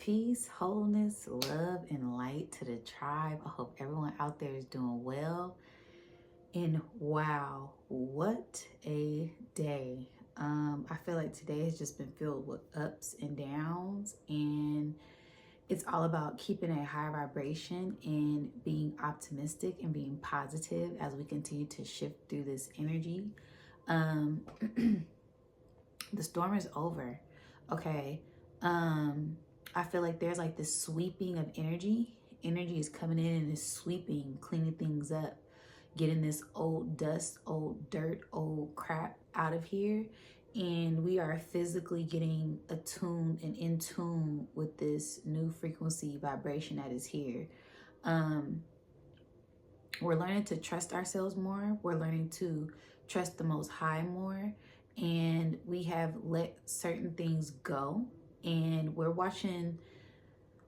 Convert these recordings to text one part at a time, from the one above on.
Peace, wholeness, love, and light to the tribe. I hope everyone out there is doing well. And wow, what a day. I feel like today has just been filled with ups and downs, and it's all about keeping a high vibration and being optimistic and being positive as we continue to shift through this energy. Um, the storm is over. Okay. I feel like there's like this sweeping of energy. Energy is coming in and is sweeping, cleaning things up, getting this old dust, old dirt, old crap out of here. And we are physically getting attuned and in tune with this new frequency vibration that is here. We're learning to trust ourselves more. We're learning to trust the Most High more. And we have let certain things go. And we're watching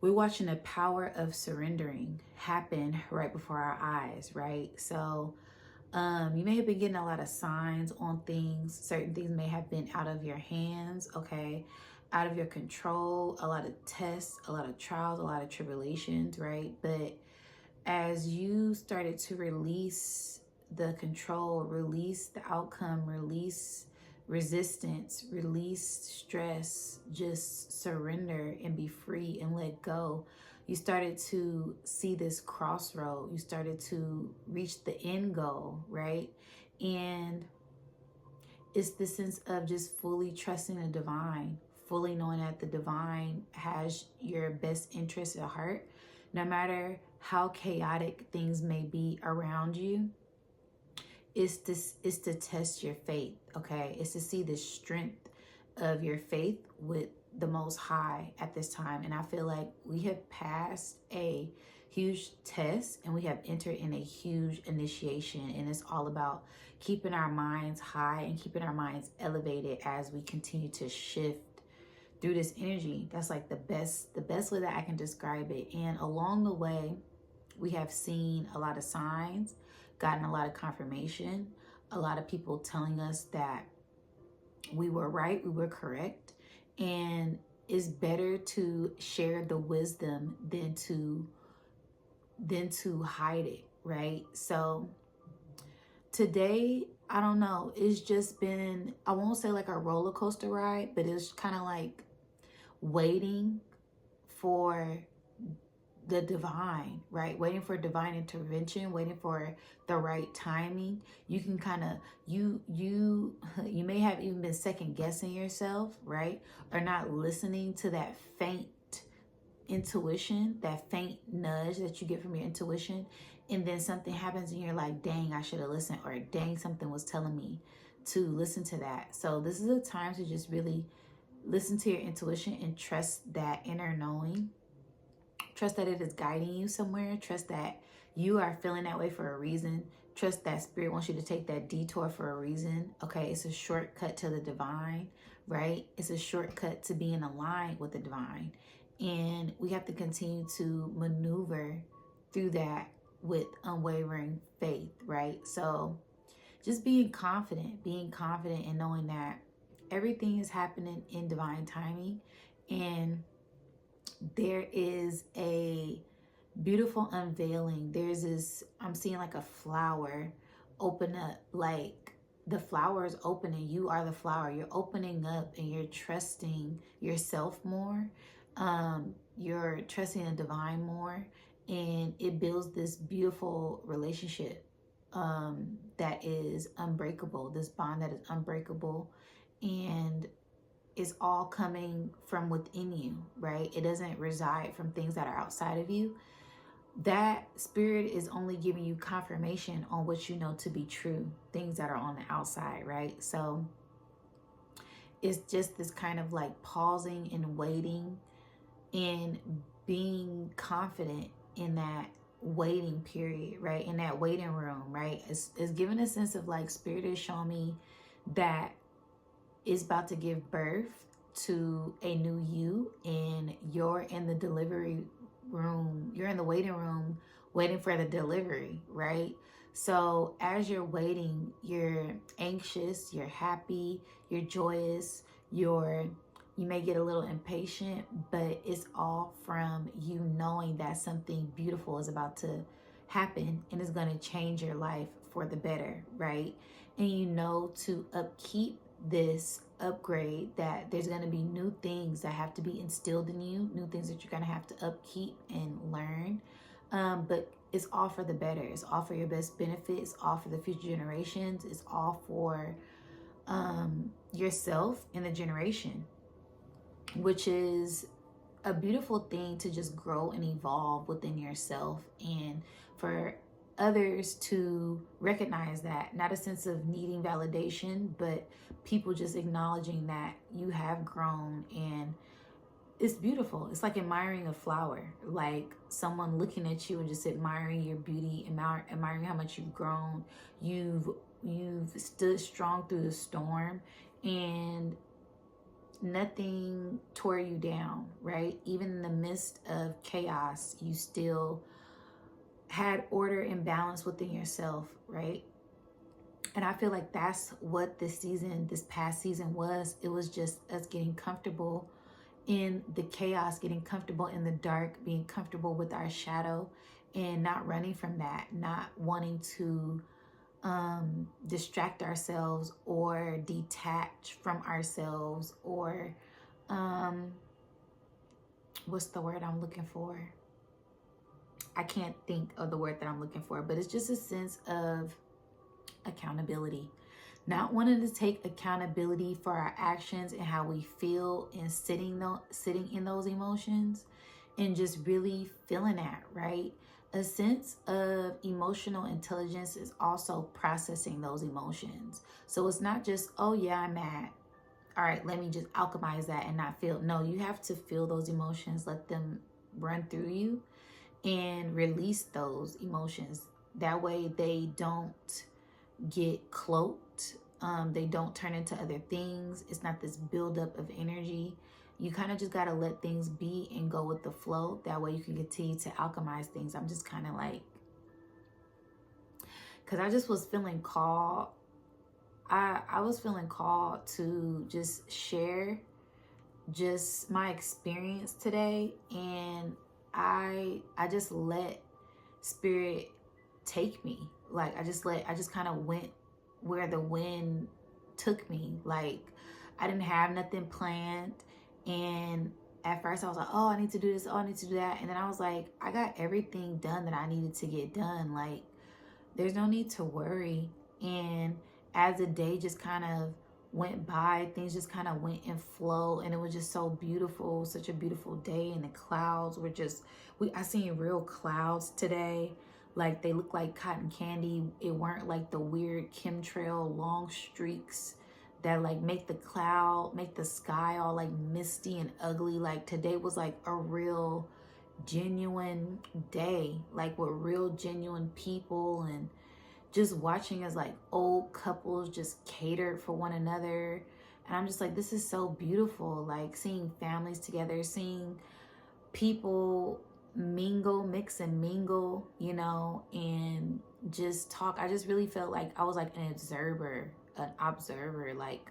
the power of surrendering happen right before our eyes, right? So you may have been getting a lot of signs on things. Certain things may have been out of your hands, okay? Out of your control, a lot of tests, a lot of trials, a lot of tribulations, right? But as you started to release the control, release the outcome, release resistance, release stress, just surrender and be free and let go, you started to see this crossroad. You started to reach the end goal, right? And it's the sense of just fully trusting the divine, fully knowing that the divine has your best interest at heart, no matter how chaotic things may be around you. Is to test your faith, okay? It's to see the strength of your faith with the Most High at this time. And I feel like we have passed a huge test and we have entered in a huge initiation. And it's all about keeping our minds high and keeping our minds elevated as we continue to shift through this energy. That's like the best way that I can describe it. And along the way, we have seen a lot of signs, gotten a lot of confirmation, a lot of people telling us that we were right, we were correct, and it's better to share the wisdom than to hide it, right? So today, I don't know, it's just been, I won't say like a roller coaster ride, but it's kind of like waiting for the divine, right? Waiting for divine intervention, waiting for the right timing. You can kind of, you may have even been second guessing yourself, right? Or not listening to that faint intuition, that faint nudge that you get from your intuition. And then something happens and you're like, dang, I should have listened, or dang, something was telling me to listen to that. So this is a time to just really listen to your intuition and trust that inner knowing. Trust that it is guiding you somewhere. Trust that you are feeling that way for a reason. Trust that spirit wants you to take that detour for a reason. Okay, it's a shortcut to the divine, right? It's a shortcut to being aligned with the divine. And we have to continue to maneuver through that with unwavering faith, right? So just being confident and knowing that everything is happening in divine timing. And there is a beautiful unveiling. There's this, I'm seeing like a flower open up, like the flower is opening. You are the flower. You're opening up and you're trusting yourself more. You're trusting the divine more. And it builds this beautiful relationship that is unbreakable, this bond that is unbreakable. And is all coming from within you, right? It doesn't reside from things that are outside of you. That spirit is only giving you confirmation on what you know to be true, things that are on the outside, right? So it's just this kind of like pausing and waiting and being confident in that waiting period, right? In that waiting room, right? It's giving a sense of like spirit is showing me that is about to give birth to a new you, and you're in the delivery room. You're in the waiting room waiting for the delivery, right? So as you're waiting, you're anxious, you're happy, you're joyous, you're You may get a little impatient, but it's all from you knowing that something beautiful is about to happen and is going to change your life for the better, right? And you know to upkeep this upgrade, that there's going to be new things that have to be instilled in you, new things that you're going to have to upkeep and learn. But it's all for the better. It's all for your best benefit. It's all for the future generations. It's all for yourself and the generation, which is a beautiful thing to just grow and evolve within yourself, and for others to recognize that, not a sense of needing validation, but people just acknowledging that you have grown. And it's beautiful. It's like admiring a flower, like someone looking at you and just admiring your beauty, admiring how much you've grown. You've stood strong through the storm, and nothing tore you down, right? Even in the midst of chaos, you still had order and balance within yourself, right? And I feel like that's what this past season was. It was just us getting comfortable in the chaos, getting comfortable in the dark, being comfortable with our shadow, and not running from that, not wanting to distract ourselves or detach from ourselves, or what's the word I'm looking for? I can't think of the word that I'm looking for, but it's just a sense of accountability. Not wanting to take accountability for our actions and how we feel, and sitting in those emotions and just really feeling that, right? A sense of emotional intelligence is also processing those emotions. So it's not just, oh yeah, I'm mad. All right, let me just alchemize that and not feel. No, you have to feel those emotions, let them run through you, and release those emotions. That way they don't get cloaked. They don't turn into other things. It's not this buildup of energy. You kind of just got to let things be and go with the flow. That way you can continue to alchemize things. I'm just kind of like, because I just was feeling called. I was feeling called to just share just my experience today. And I just let spirit take me. Like I just kind of went where the wind took me. Like I didn't have nothing planned. And at first I was like, oh, I need to do this. Oh, I need to do that. And then I was like, I got everything done that I needed to get done. Like there's no need to worry. And as the day just kind of went by, things just kind of went in flow, and it was just so beautiful, such a beautiful day. And the clouds were just, I seen real clouds today. Like they look like cotton candy. It weren't like the weird chemtrail long streaks that like make the sky all like misty and ugly. Like today was like a real genuine day, like with real genuine people, and just watching as like old couples just catered for one another. And I'm just like, this is so beautiful. Like seeing families together, seeing people mix and mingle, you know, and just talk. I just really felt like I was like an observer, like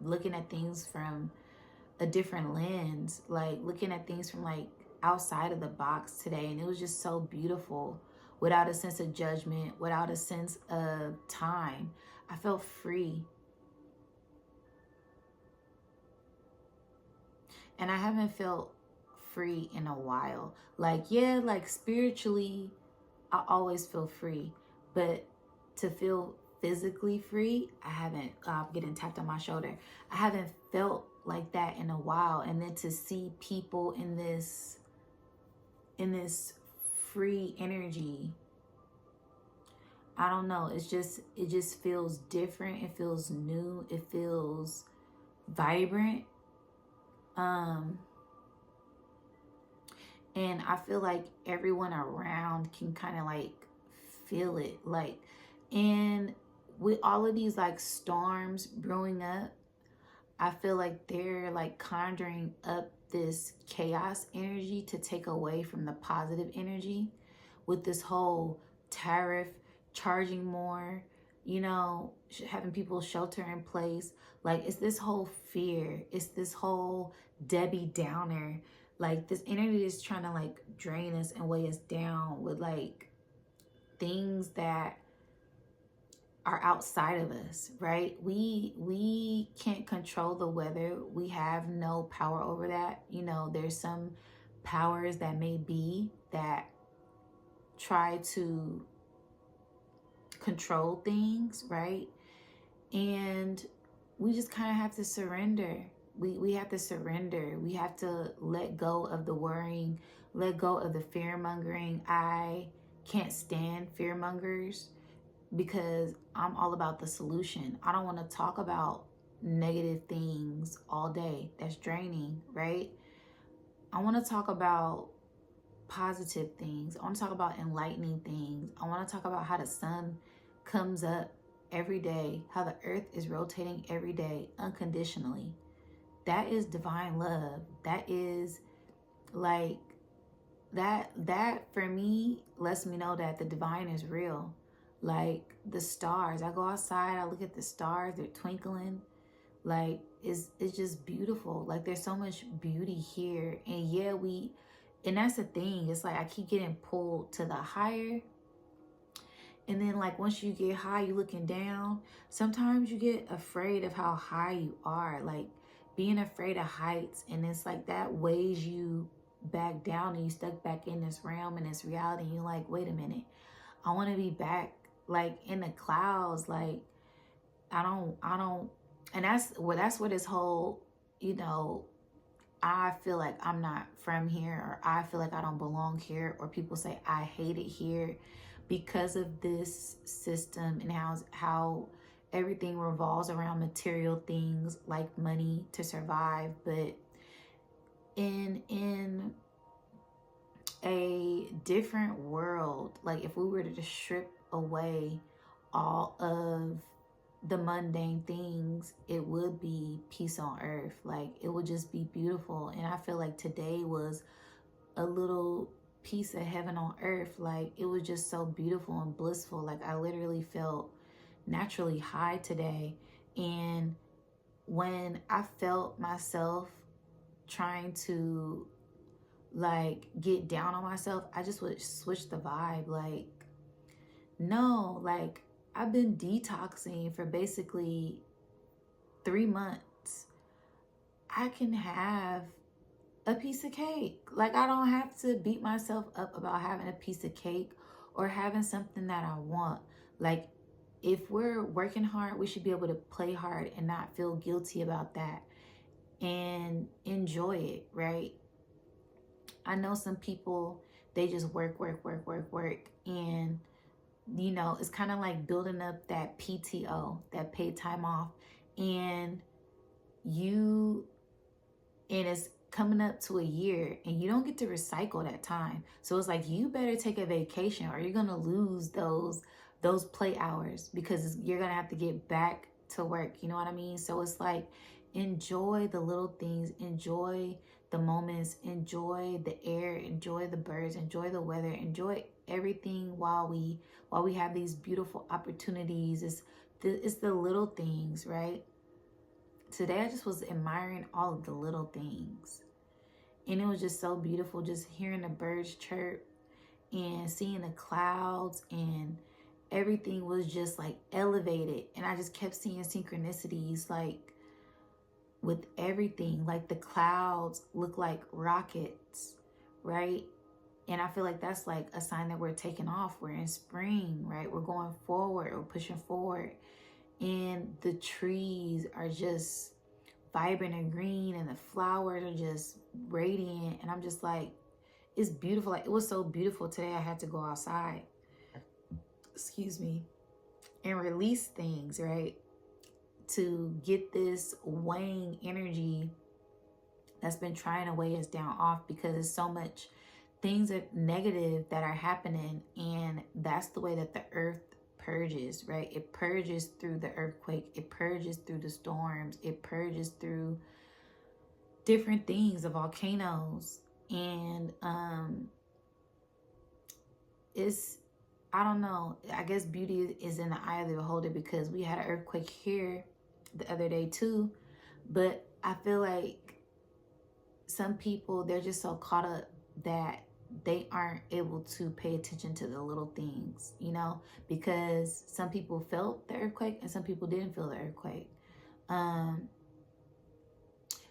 looking at things from a different lens, like looking at things from like outside of the box today. And it was just so beautiful, without a sense of judgment, without a sense of time. I felt free. And I haven't felt free in a while. Like, yeah, like spiritually, I always feel free. But to feel physically free, I haven't. I'm getting tapped on my shoulder. I haven't felt like that in a while. And then to see people in this free energy, I don't know, it just feels different. It feels new. It feels vibrant. And I feel like everyone around can kind of like feel it. Like, and with all of these like storms brewing up, I feel like they're like conjuring up this chaos energy to take away from the positive energy, with this whole tariff, charging more, you know, having people shelter in place. Like, it's this whole fear. It's this whole Debbie Downer. Like, this energy is trying to like drain us and weigh us down with like things that are outside of us, right? We can't control the weather. We have no power over that. You know, there's some powers that may be that try to control things, right? And we just kind of have to surrender. We have to surrender. We have to let go of the worrying, let go of the fear mongering. I can't stand fear mongers because I'm all about the solution. I don't want to talk about negative things all day. That's draining, right? I want to talk about positive things. I want to talk about enlightening things. I want to talk about how the sun comes up every day, how the earth is rotating every day unconditionally. That is divine love. That is like that for me lets me know that the divine is real. Like the stars, I go outside, I look at the stars, they're twinkling. Like it's just beautiful. Like there's so much beauty here. And yeah, and that's the thing. It's like I keep getting pulled to the higher. And then like once you get high, you looking down. Sometimes you get afraid of how high you are. Like being afraid of heights. And it's like that weighs you back down and you stuck back in this realm and this reality. And you're like, wait a minute. I want to be back like in the clouds. Like I don't. And that's where this whole, you know, I feel like I'm not from here, or I feel like I don't belong here, or people say I hate it here because of this system and how everything revolves around material things like money to survive. But in a different world, like if we were to just strip away all of the mundane things, it would be peace on earth. Like it would just be beautiful. And I feel like today was a little piece of heaven on earth. Like it was just so beautiful and blissful. Like I literally felt naturally high today. And when I felt myself trying to like get down on myself, I just would switch the vibe. Like, no, like I've been detoxing for basically 3 months. I can have a piece of cake. Like I don't have to beat myself up about having a piece of cake or having something that I want. Like if we're working hard, we should be able to play hard and not feel guilty about that and enjoy it, right? I know some people, they just work, and you know, it's kind of like building up that PTO, that paid time off, and it's coming up to a year and you don't get to recycle that time. So it's like you better take a vacation or you're gonna lose those play hours because you're gonna have to get back to work. You know what I mean? So it's like enjoy the little things, enjoy the moments, enjoy the air, enjoy the birds, enjoy the weather, enjoy everything while we have these beautiful opportunities. It's the little things, right? Today I just was admiring all of the little things. And it was just so beautiful just hearing the birds chirp and seeing the clouds, and everything was just like elevated. And I just kept seeing synchronicities like with everything. Like the clouds look like rockets, right? And I feel like that's like a sign that we're taking off. We're in spring, right? We're going forward, we're pushing forward. And the trees are just vibrant and green, and the flowers are just radiant. And I'm just like, it's beautiful. Like it was so beautiful today. I had to go outside, excuse me, and release things, right? To get this weighing energy that's been trying to weigh us down off, because there's so much things are negative that are happening. And that's the way that the earth purges, right? It purges through the earthquake, it purges through the storms, it purges through different things, the volcanoes. And I don't know. I guess beauty is in the eye of the beholder, because we had an earthquake here the other day too. But I feel like some people, they're just so caught up that they aren't able to pay attention to the little things, you know, because some people felt the earthquake and some people didn't feel the earthquake. Um,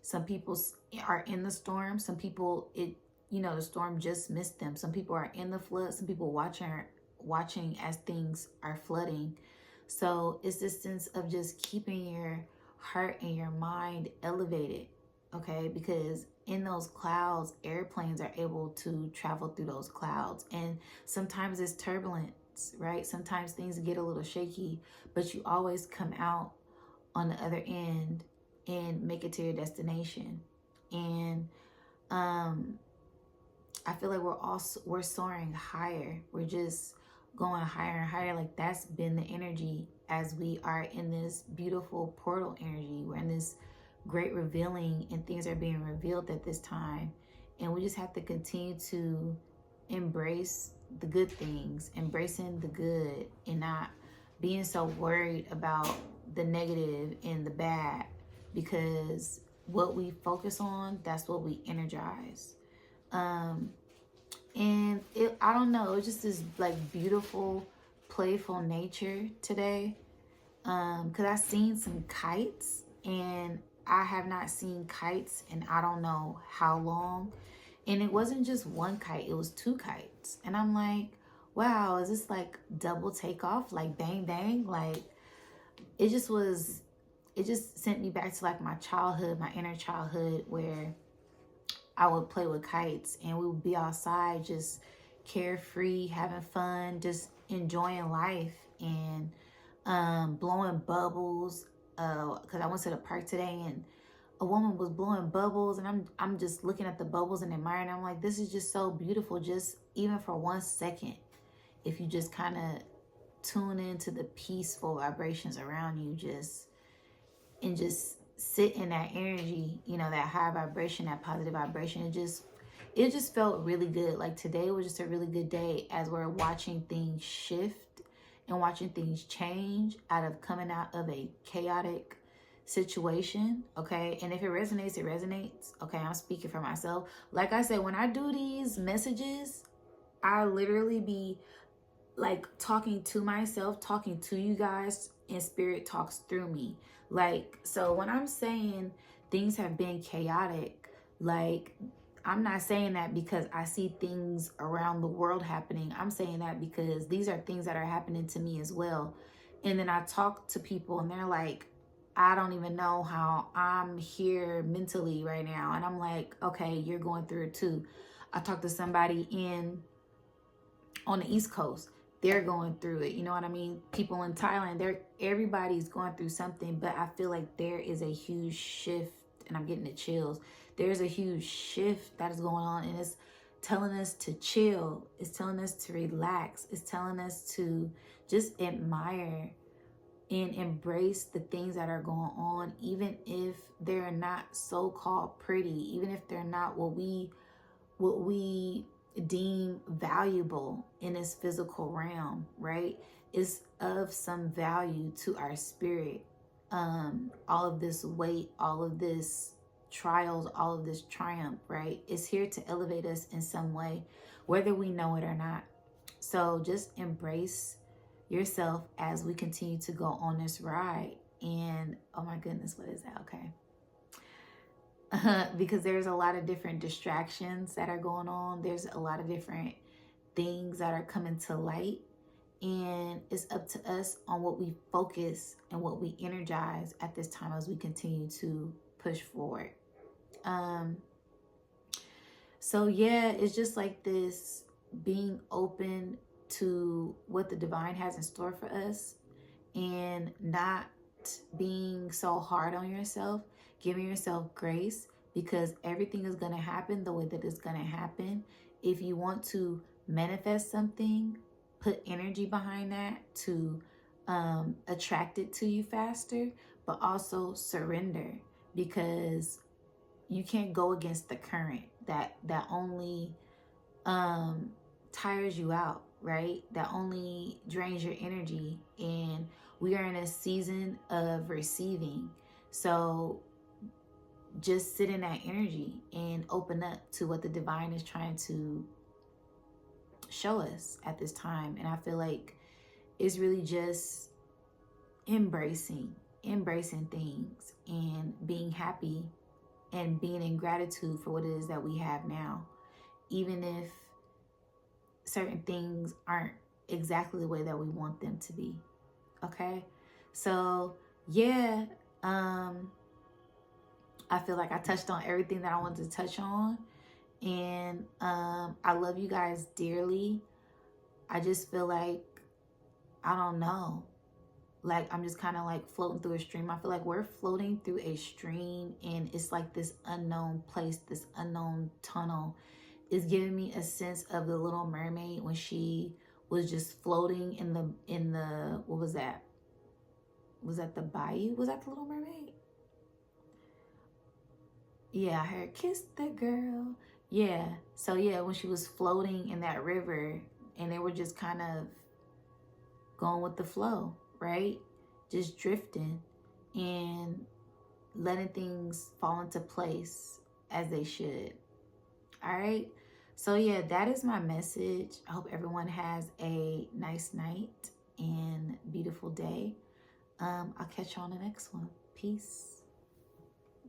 some people are in the storm. Some people, the storm just missed them. Some people are in the flood. Some people watching as things are flooding. So it's this sense of just keeping your heart and your mind elevated, okay? Because in those clouds, airplanes are able to travel through those clouds. And sometimes it's turbulence, right? Sometimes things get a little shaky, but you always come out on the other end and make it to your destination. And I feel like we're soaring higher. We're just going higher and higher. Like, that's been the energy as we are in this beautiful portal energy. We're in this great revealing, and things are being revealed at this time. And we just have to continue to embrace the good things, embracing the good, and not being so worried about the negative and the bad, because what we focus on, that's what we energize. And I don't know, it's just this like beautiful, playful nature today. Cause I've seen some kites, and I have not seen kites in I don't know how long. And it wasn't just one kite, it was two kites. And I'm like, wow, is this like double takeoff? Like bang, bang? Like, it just sent me back to like my childhood, my inner childhood, where I would play with kites and we would be outside just carefree, having fun, just enjoying life, and blowing bubbles. Because I went to the park today and a woman was blowing bubbles, and I'm just looking at the bubbles and admiring. I'm like, this is just so beautiful. Just even for 1 second, if you just kind of tune into the peaceful vibrations around you, just sit in that energy, that high vibration, that positive vibration. It just felt really good. Like, today was just a really good day as we're watching things shift and watching things change coming out of a chaotic situation. Okay. And if it resonates, it resonates. Okay. I'm speaking for myself. Like I said, when I do these messages, I literally be like talking to myself, talking to you guys, and spirit talks through me. Like, so when I'm saying things have been chaotic, like, I'm not saying that because I see things around the world happening. I'm saying that because these are things that are happening to me as well. And then I talk to people and they're like, I don't even know how I'm here mentally right now. And I'm like, okay, you're going through it too. I talked to somebody on the East Coast. They're going through it. You know what I mean? People in Thailand, everybody's going through something, but I feel like there is a huge shift, and I'm getting the chills. There's a huge shift that is going on, and it's telling us to chill. It's telling us to relax. It's telling us to just admire and embrace the things that are going on, even if they're not so-called pretty, even if they're not what we deem valuable in this physical realm, right? Is of some value to our spirit. All of this weight, all of this trials, all of this triumph, right? Is here to elevate us in some way, whether we know it or not. So just embrace yourself as we continue to go on this ride. And oh my goodness, what is that? Okay. Because there's a lot of different distractions that are going on. There's a lot of different things that are coming to light. And it's up to us on what we focus and what we energize at this time as we continue to push forward. So yeah, it's just like this, being open to what the divine has in store for us, and not being so hard on yourself, giving yourself grace, because everything is going to happen the way that it's going to happen. If you want to manifest something, put energy behind that to attract it to you faster, but also surrender, because you can't go against the current that only tires you out, right? That only drains your energy. And we are in a season of receiving. So just sit in that energy and open up to what the divine is trying to show us at this time. And I feel like it's really just embracing things and being happy and being in gratitude for what it is that we have now, even if certain things aren't exactly the way that we want them to be. Okay, so yeah, I feel like I touched on everything that I wanted to touch on, and I love you guys dearly. I just feel like, I don't know, like I'm just kind of like floating through a stream. I feel like we're floating through a stream, and it's like this unknown place, this unknown tunnel is giving me a sense of the Little Mermaid when she was just floating in the what was that? Was that the bayou? Was that the Little Mermaid? Yeah, I heard kiss the girl. Yeah. So yeah, when she was floating in that river and they were just kind of going with the flow, right? Just drifting and letting things fall into place as they should. All right. So yeah, that is my message. I hope everyone has a nice night and beautiful day. I'll catch you on the next one. Peace.